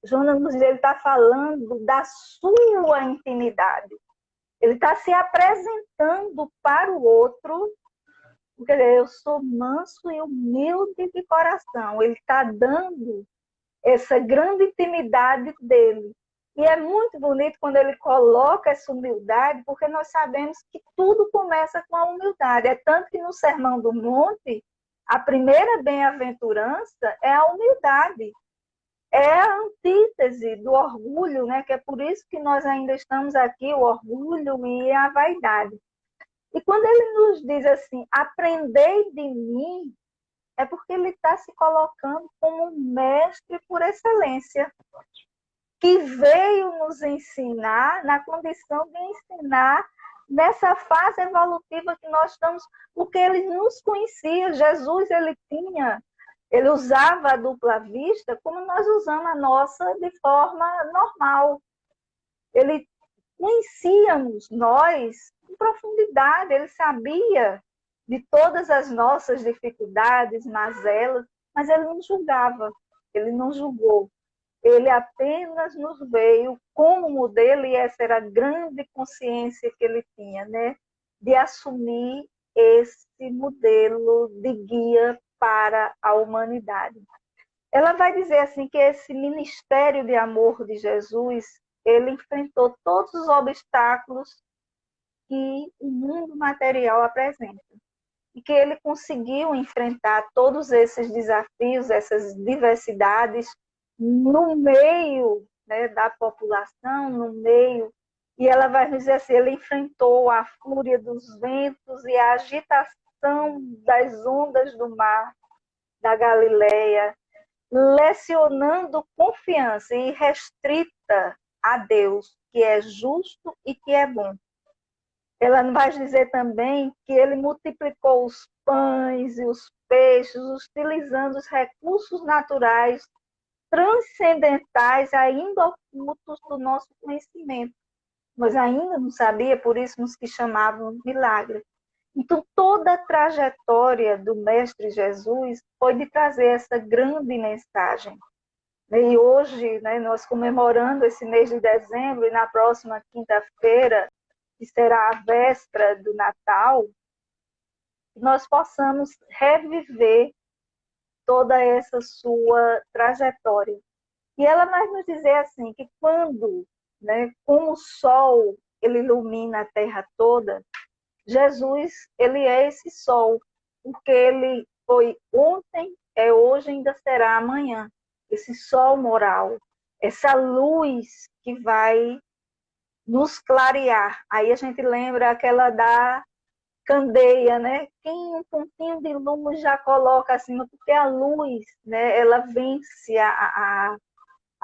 S2: Jonas, ele está falando da sua intimidade. Ele está se apresentando para o outro, porque eu sou manso e humilde de coração. Ele está dando essa grande intimidade dele. E é muito bonito quando ele coloca essa humildade, porque nós sabemos que tudo começa com a humildade. É tanto que no Sermão do Monte, a primeira bem-aventurança é a humildade. É a antítese do orgulho, né? Que é por isso que nós ainda estamos aqui, o orgulho e a vaidade. E quando ele nos diz assim, aprendei de mim, é porque ele está se colocando como um mestre por excelência, que veio nos ensinar, na condição de ensinar nessa fase evolutiva que nós estamos, porque ele nos conhecia. Jesus, ele usava a dupla vista como nós usamos a nossa de forma normal. Ele conhecíamos nós em profundidade, ele sabia de todas as nossas dificuldades, mazelas, mas ele não julgava, ele não julgou. Ele apenas nos veio como modelo, e essa era a grande consciência que ele tinha, né? De assumir esse modelo de guia para a humanidade. Ela vai dizer assim que esse ministério de amor de Jesus, ele enfrentou todos os obstáculos que o mundo material apresenta. E que ele conseguiu enfrentar todos esses desafios, essas diversidades, no meio, né, da população, no meio. E ela vai dizer assim, ele enfrentou a fúria dos ventos e a agitação das ondas do mar da Galileia, lecionando confiança irrestrita a Deus, que é justo e que é bom. Ela vai dizer também que ele multiplicou os pães e os peixes, utilizando os recursos naturais, transcendentais ainda ocultos do nosso conhecimento. Nós ainda não sabíamos, por isso nos que chamavam de milagre. Então, toda a trajetória do Mestre Jesus foi de trazer essa grande mensagem. E hoje, né, nós comemorando esse mês de dezembro, e na próxima quinta-feira, que será a véspera do Natal, nós possamos reviver toda essa sua trajetória. E ela vai nos dizer assim, que quando, né, como o sol, ele ilumina a terra toda, Jesus, ele é esse sol, porque ele foi ontem, é hoje, ainda será amanhã. Esse sol moral, essa luz que vai nos clarear. Aí a gente lembra aquela da candeia, né? Quem um pontinho de luz já coloca acima, porque a luz, né, ela vence a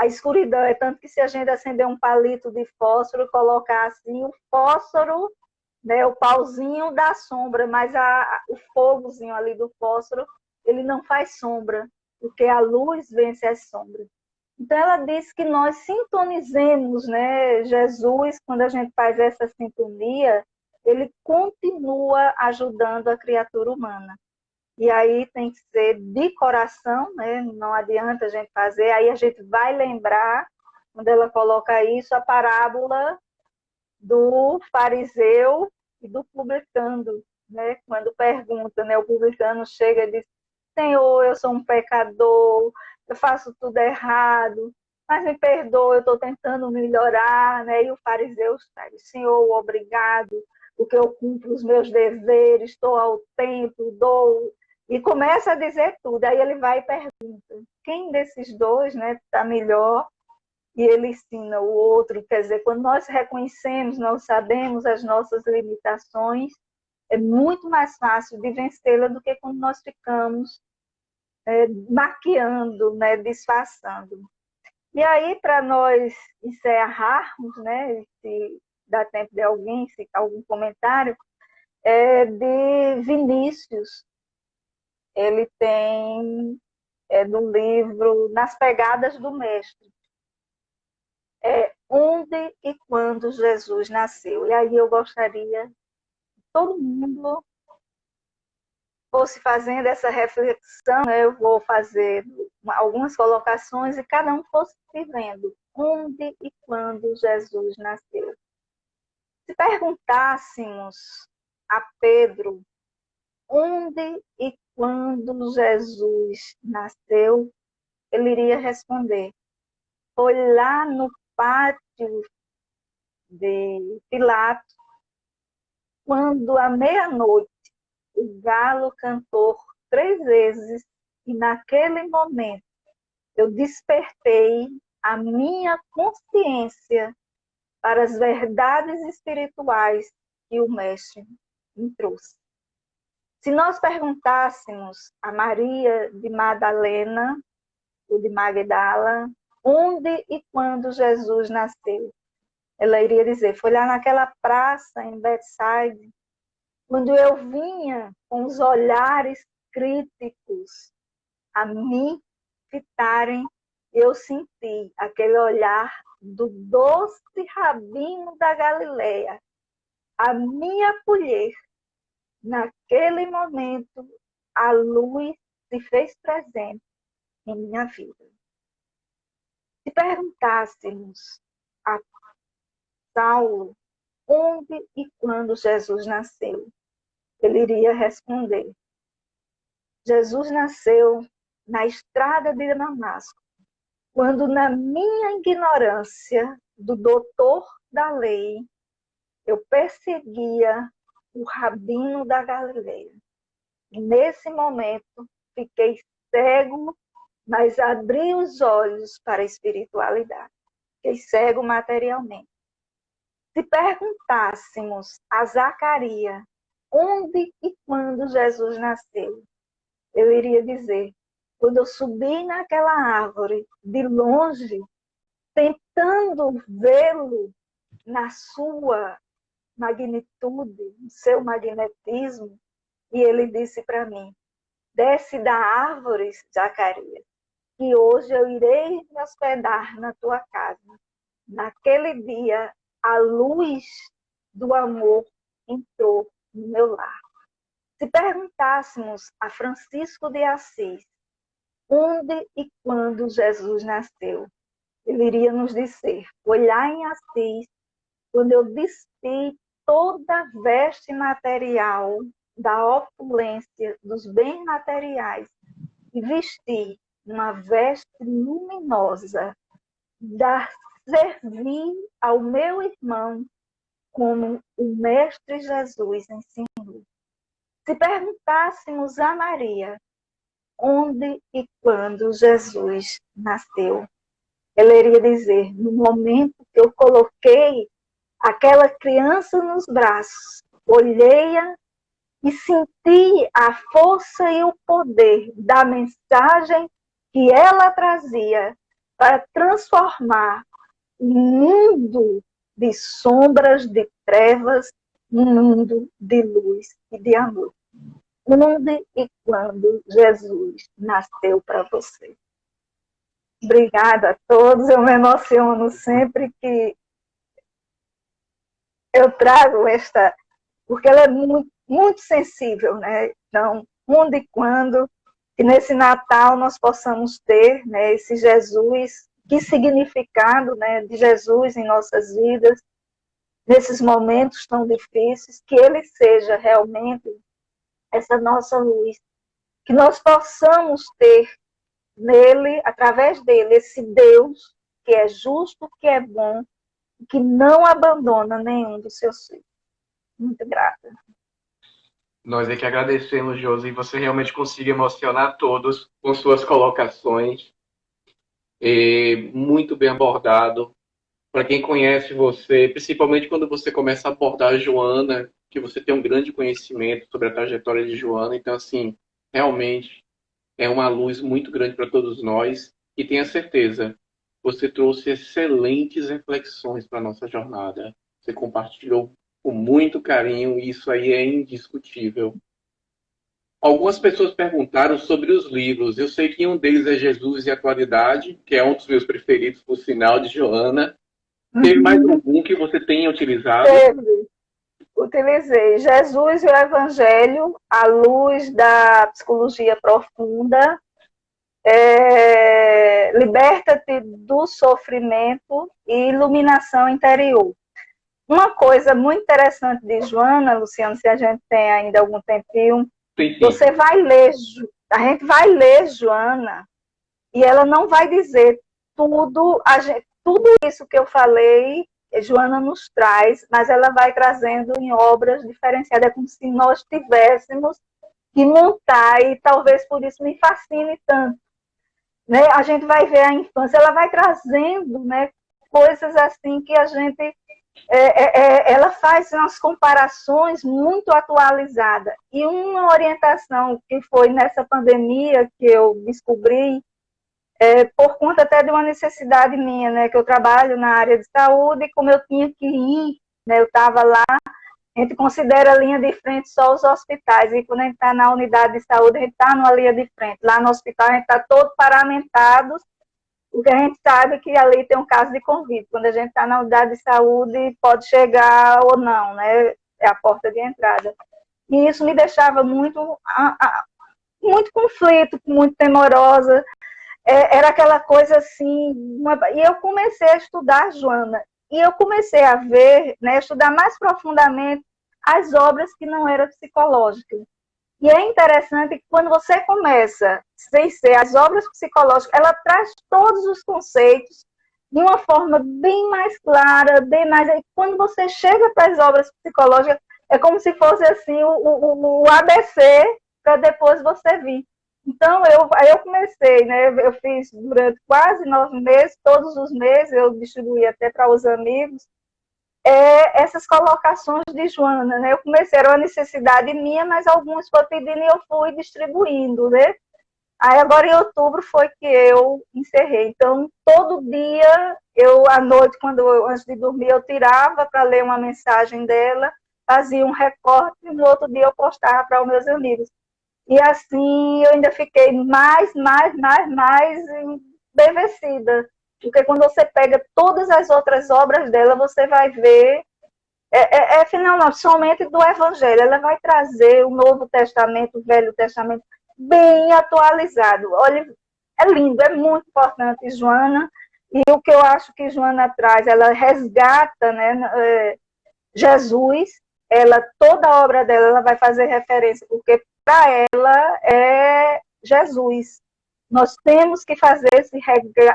S2: escuridão. É tanto que se a gente acender um palito de fósforo, colocar assim, o fósforo, né, o pauzinho dá sombra, mas o fogozinho ali do fósforo, ele não faz sombra, porque a luz vence as sombras. Então ela diz que nós sintonizemos, né, Jesus, quando a gente faz essa sintonia, ele continua ajudando a criatura humana. E aí tem que ser de coração, né? Não adianta a gente fazer. Aí a gente vai lembrar, quando ela coloca isso, a parábola do fariseu e do publicano, né? Quando pergunta, né? O publicano chega e diz: Senhor, eu sou um pecador, eu faço tudo errado, mas me perdoa, eu estou tentando melhorar, né? E o fariseu está: Senhor, obrigado, porque eu cumpro os meus deveres, estou ao templo, dou. E começa a dizer tudo. Aí ele vai e pergunta: quem desses dois, né, está melhor? E ele ensina o outro. Quer dizer, quando nós reconhecemos, nós sabemos as nossas limitações, é muito mais fácil de vencê-la do que quando nós ficamos maquiando, né, disfarçando. E aí, para nós encerrarmos, né, se dá tempo de alguém, se algum comentário, de Vinícius. Ele tem no livro Nas Pegadas do Mestre. Onde e quando Jesus nasceu. E aí eu gostaria que todo mundo fosse fazendo essa reflexão, né? Eu vou fazer algumas colocações e cada um fosse vendo onde e quando Jesus nasceu. Se perguntássemos a Pedro onde e quando Jesus nasceu, ele iria responder: foi lá no pátio de Pilatos, quando à meia-noite o galo cantou 3 vezes, e naquele momento eu despertei a minha consciência para as verdades espirituais que o Mestre me trouxe. Se nós perguntássemos a Maria de Madalena, ou de Magdala, onde e quando Jesus nasceu, ela iria dizer: foi lá naquela praça em Betsaida, quando eu vinha com os olhares críticos a me fitarem, eu senti aquele olhar do doce rabino da Galileia a me acolher. Naquele momento, a luz se fez presente em minha vida. Se perguntássemos a Saulo onde e quando Jesus nasceu, ele iria responder: Jesus nasceu na estrada de Damasco, quando na minha ignorância do doutor da lei, eu perseguia o rabino da Galileia. Nesse momento, fiquei cego, mas abri os olhos para a espiritualidade. Fiquei cego materialmente. Se perguntássemos a Zacarias onde e quando Jesus nasceu, eu iria dizer: quando eu subi naquela árvore, de longe, tentando vê-lo na sua magnitude, no seu magnetismo, e ele disse para mim: desce da árvore, Zacarias, que hoje eu irei me hospedar na tua casa. Naquele dia, a luz do amor entrou no meu lar. Se perguntássemos a Francisco de Assis onde e quando Jesus nasceu, ele iria nos dizer: foi lá em Assis, quando eu despi toda a veste material da opulência dos bens materiais e vesti uma veste luminosa, da servir ao meu irmão como o Mestre Jesus ensinou. Se perguntássemos a Maria onde e quando Jesus nasceu, ela iria dizer: no momento que eu coloquei aquela criança nos braços, olhei-a e senti a força e o poder da mensagem que ela trazia para transformar um mundo de sombras, de trevas, num mundo de luz e de amor. Onde e quando Jesus nasceu para você. Obrigada a todos, eu me emociono sempre que eu trago esta, porque ela é muito, muito sensível, né? Então, onde e quando, que nesse Natal nós possamos ter, né, esse Jesus, que significado, né, de Jesus em nossas vidas, nesses momentos tão difíceis, que ele seja realmente essa nossa luz, que nós possamos ter nele, através dele, esse Deus que é justo, que é bom, que não abandona nenhum dos seus filhos. Muito grata.
S1: Nós é que agradecemos, Josi, você realmente consiga emocionar todos com suas colocações. Muito bem abordado. Para quem conhece você, principalmente quando você começa a abordar a Joana, que você tem um grande conhecimento sobre a trajetória de Joana, então, assim, realmente é uma luz muito grande para todos nós. E tenha certeza, você trouxe excelentes reflexões para a nossa jornada. Você compartilhou com muito carinho, e isso aí é indiscutível. Algumas pessoas perguntaram sobre os livros. Eu sei que um deles é Jesus e a Atualidade, que é um dos meus preferidos, por sinal, de Joana. Teve mais algum que você tenha utilizado?
S2: Teve. Utilizei Jesus e o Evangelho, à luz da psicologia profunda, liberta-te do sofrimento e iluminação interior. Uma coisa muito interessante de Joana, Luciano, se a gente tem ainda algum tempinho,
S1: Sim.
S2: você vai ler, a gente vai ler Joana, e ela não vai dizer tudo isso que eu falei, Joana nos traz, mas ela vai trazendo em obras diferenciadas, é como se nós tivéssemos que montar, e talvez por isso me fascine tanto. Né? A gente vai ver a infância, ela vai trazendo, né, coisas assim que a gente... ela faz umas comparações muito atualizadas. E uma orientação que foi nessa pandemia que eu descobri, por conta até de uma necessidade minha, né, que eu trabalho na área de saúde, e como eu tinha que ir, né, eu estava lá, a gente considera a linha de frente só os hospitais, e quando a gente está na unidade de saúde, a gente está numa linha de frente. Lá no hospital a gente está todo paramentado, porque a gente sabe que ali tem um caso de Covid. Quando a gente está na unidade de saúde, pode chegar ou não, né, é a porta de entrada. E isso me deixava muito conflito, muito temorosa. Era aquela coisa assim, e eu comecei a estudar Joana, e eu comecei a ver, né, estudar mais profundamente as obras que não eram psicológicas. E é interessante que quando você começa, sem ser as obras psicológicas, ela traz todos os conceitos de uma forma bem mais clara, bem mais... E quando você chega para as obras psicológicas, é como se fosse assim o ABC, para depois você vir. Então, aí eu comecei, né? Eu fiz durante quase 9 meses, todos os meses, eu distribuí até para os amigos, essas colocações de Joana, né? Eu comecei, era uma necessidade minha, mas alguns foi pedindo e eu fui distribuindo, né? Aí agora em outubro foi que eu encerrei. Então, todo dia, à noite, antes de dormir, eu tirava para ler uma mensagem dela, fazia um recorte e no outro dia eu postava para os meus amigos. E assim eu ainda fiquei mais embevecida. Porque quando você pega todas as outras obras dela, você vai ver, finalmente, somente do Evangelho. Ela vai trazer o Novo Testamento, o Velho Testamento, bem atualizado. Olha, é lindo, é muito importante, Joana. E o que eu acho que Joana traz, ela resgata, né, Jesus, toda a obra dela, ela vai fazer referência, porque para ela é Jesus. Nós temos que fazer esse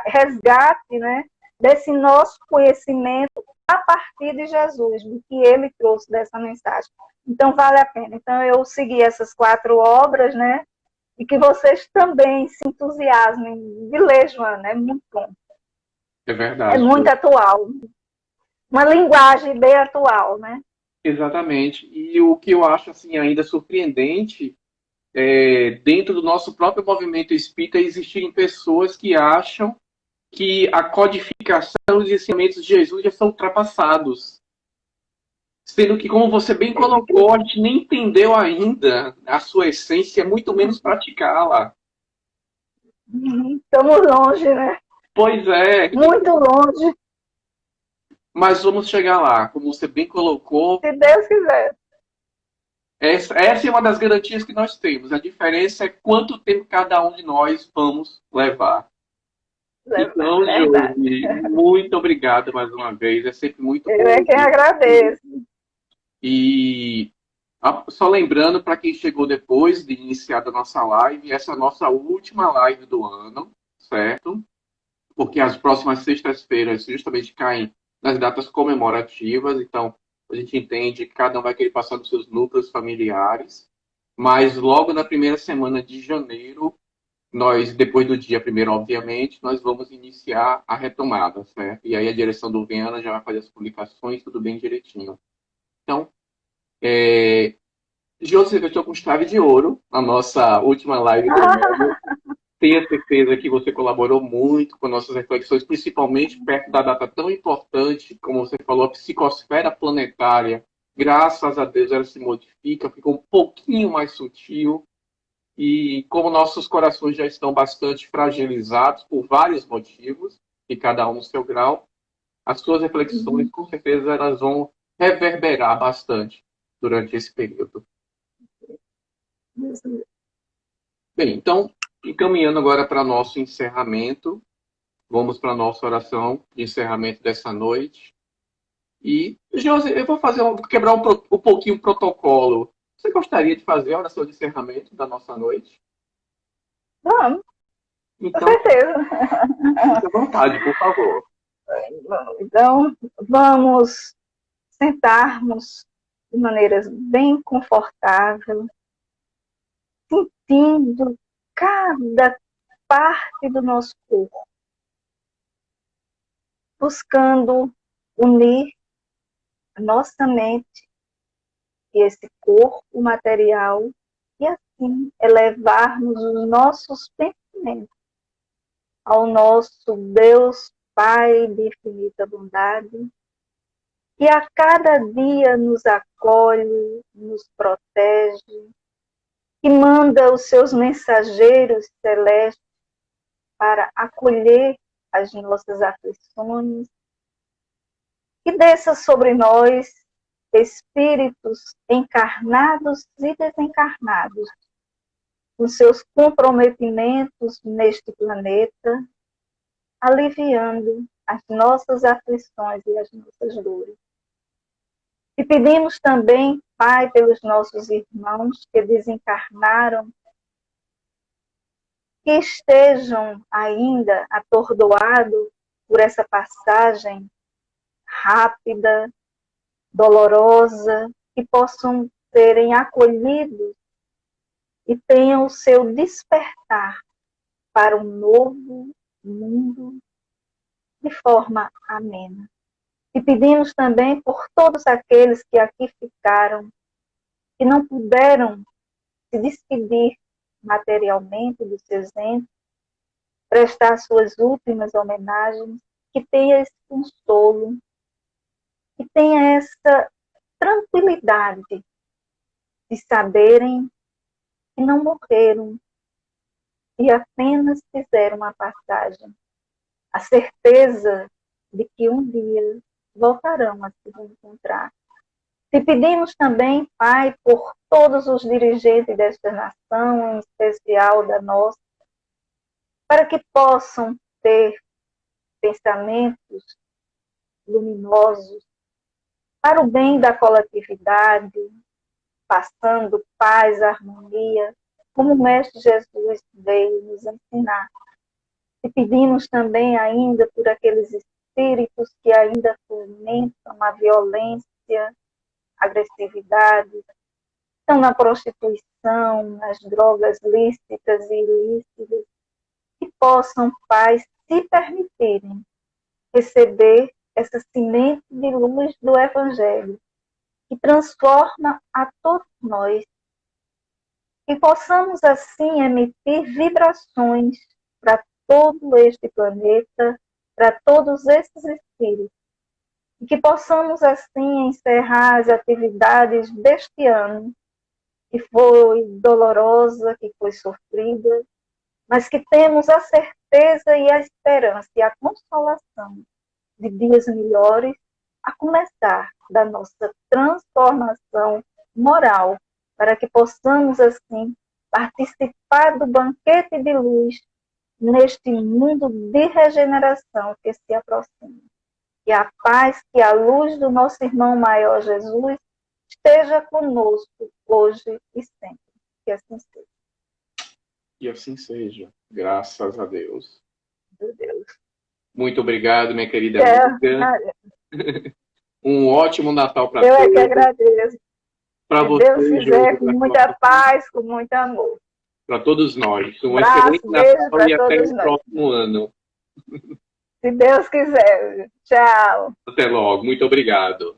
S2: resgate, né, desse nosso conhecimento a partir de Jesus, do que ele trouxe dessa mensagem. Então, vale a pena. Então, eu segui essas 4 obras, né, e que vocês também se entusiasmem de ler, Joana, é muito bom.
S1: É
S2: É
S1: verdade.
S2: muito atual. Uma linguagem bem atual, né?
S1: Exatamente. E o que eu acho assim ainda surpreendente dentro do nosso próprio movimento espírita existirem pessoas que acham que a codificação dos ensinamentos de Jesus já são ultrapassados. Sendo que, como você bem colocou, a gente nem entendeu ainda a sua essência, muito menos praticá-la.
S2: Estamos longe, né?
S1: Pois é.
S2: Muito longe.
S1: Mas vamos chegar lá. Como você bem colocou,
S2: Se Deus quiser.
S1: essa é uma das garantias que nós temos. A diferença é quanto tempo cada um de nós vamos levar. Então,
S2: Verdade.
S1: Josi, muito obrigado mais uma vez. É sempre muito
S2: Eu
S1: bom
S2: é quem
S1: ouvir você.
S2: agradeço.
S1: E só lembrando para quem chegou depois de iniciar a nossa live, essa é a nossa última live do ano, certo? Porque as próximas sextas-feiras justamente caem nas datas comemorativas, então a gente entende que cada um vai querer passar nos seus núcleos familiares, mas logo na primeira semana de janeiro, nós, depois do dia primeiro, obviamente, nós vamos iniciar a retomada, certo? E aí a direção do Viana já vai fazer as publicações, tudo bem direitinho. Então, José, eu estou com chave de ouro, a nossa última live do ano. Tenho certeza que você colaborou muito com nossas reflexões, principalmente perto da data tão importante, como você falou, a psicosfera planetária. Graças a Deus ela se modifica, fica um pouquinho mais sutil. E como nossos corações já estão bastante fragilizados por vários motivos, e cada um no seu grau, as suas reflexões, com certeza, elas vão reverberar bastante durante esse período. Bem, então, encaminhando agora para nosso encerramento, vamos para a nossa oração de encerramento dessa noite. E, José, eu vou quebrar um pouquinho o protocolo. Você gostaria de fazer a oração de encerramento da nossa noite?
S2: Vamos, com
S1: Então,
S2: certeza.
S1: fique à vontade, por favor.
S2: Então, vamos sentarmos de maneira bem confortável, sentindo cada parte do nosso corpo, buscando unir a nossa mente e esse corpo material e assim elevarmos os nossos pensamentos ao nosso Deus Pai de infinita bondade, que a cada dia nos acolhe, nos protege, que manda os seus mensageiros celestes para acolher as nossas aflições, que desça sobre nós espíritos encarnados e desencarnados, com seus comprometimentos neste planeta, aliviando as nossas aflições e as nossas dores. E pedimos também, Pai, pelos nossos irmãos que desencarnaram, que estejam ainda atordoados por essa passagem rápida, dolorosa, que possam serem acolhidos e tenham o seu despertar para um novo mundo de forma amena. E pedimos também por todos aqueles que aqui ficaram, que não puderam se despedir materialmente dos seus entes, prestar suas últimas homenagens, que tenha esse consolo, que tenha essa tranquilidade de saberem que não morreram e apenas fizeram uma passagem. A certeza de que um dia voltarão a se encontrar. Te pedimos também, Pai, por todos os dirigentes desta nação, em especial da nossa, para que possam ter pensamentos luminosos para o bem da coletividade, passando paz, harmonia, como o Mestre Jesus veio nos ensinar. E pedimos também ainda por aqueles espíritos que ainda fomentam a violência, a agressividade, estão na prostituição, nas drogas lícitas e ilícitas, que possam, Pai, se permitirem receber essa semente de luz do Evangelho, que transforma a todos nós, e possamos assim emitir vibrações para todo este planeta, para todos esses espíritos, e que possamos assim encerrar as atividades deste ano, que foi dolorosa, que foi sofrida, mas que temos a certeza e a esperança e a consolação de dias melhores, a começar da nossa transformação moral, para que possamos, assim, participar do banquete de luz neste mundo de regeneração que se aproxima. Que a paz, que a luz do nosso irmão maior Jesus esteja conosco hoje e sempre. Que assim seja.
S1: E assim seja. Graças a Deus.
S2: Meu Deus.
S1: Muito obrigado, minha querida amiga. Um ótimo Natal para todos.
S2: Eu é que agradeço.
S1: Para
S2: Se
S1: você,
S2: Deus quiser,
S1: Jô,
S2: com muita paz, com muito amor.
S1: para todos nós. Um
S2: Abraço,
S1: excelente
S2: beijo
S1: Natal
S2: para
S1: e até
S2: todos
S1: o
S2: nós.
S1: próximo ano.
S2: Se Deus quiser. Tchau.
S1: Até logo. Muito obrigado.